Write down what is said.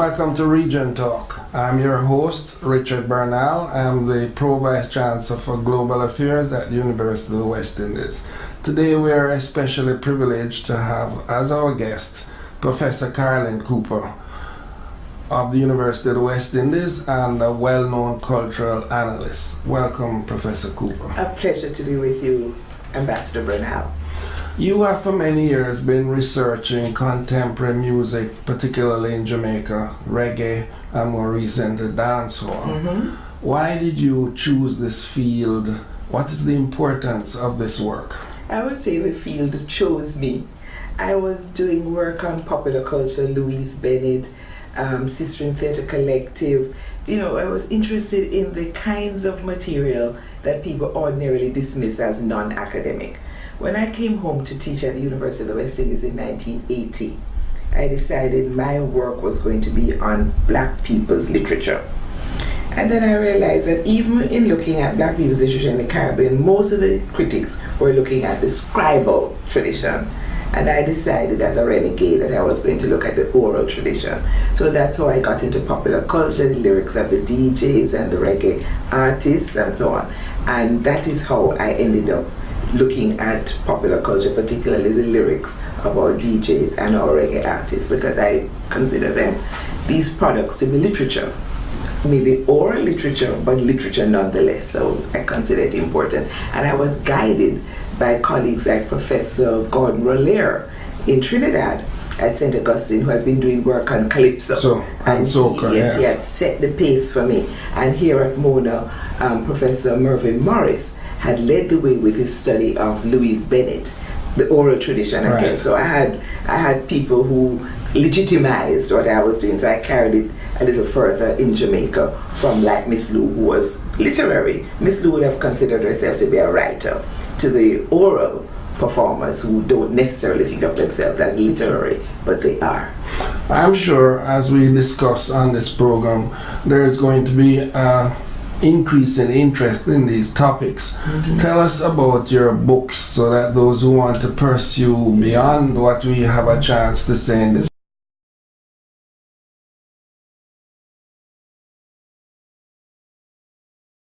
Welcome to Region Talk. I'm your host, Richard Bernal. I'm the Pro Vice Chancellor for Global Affairs at the University of the West Indies. Today we are especially privileged to have as our guest Professor Carolyn Cooper of the University of the West Indies and a well-known cultural analyst. Welcome, Professor Cooper. A pleasure to be with you, Ambassador Bernal. You have for many years been researching contemporary music, particularly in Jamaica, reggae, and more recently dancehall. Why did you choose this field? What is the importance of this work? I would say the field chose me. I was doing work on popular culture, Louise Bennett, Sister in Theatre Collective. You know, I was interested in the kinds of material that people ordinarily dismiss as non-academic. When I came home to teach at the University of the West Indies in 1980, I decided my work was going to be on Black people's literature. And then I realized that even in looking at Black people's literature in the Caribbean, most of the critics were looking at the scribal tradition. And I decided as a renegade that I was going to look at the oral tradition. So that's how I got into popular culture, the lyrics of the DJs and the reggae artists and so on. And that is how I ended up looking at popular culture, particularly the lyrics of our DJs and our reggae artists, because I consider them, these products, to be literature. Maybe oral literature, but literature nonetheless. So I consider it important. And I was guided by colleagues like Professor Gordon Roller in Trinidad at St. Augustine, who had been doing work on calypso. And soca, yes, he had set the pace for me. And here at Mona, Professor Mervyn Morris had led the way with his study of Louise Bennett, the oral tradition again. Right. So I had people who legitimized what I was doing, so I carried it a little further in Jamaica from like Miss Lou, who was literary. Miss Lou would have considered herself to be a writer, to the oral performers who don't necessarily think of themselves as literary, but they are. I'm sure as we discuss on this program, there is going to be increase in interest in these topics. Tell us about your books so that those who want to pursue beyond what we have a chance to say in this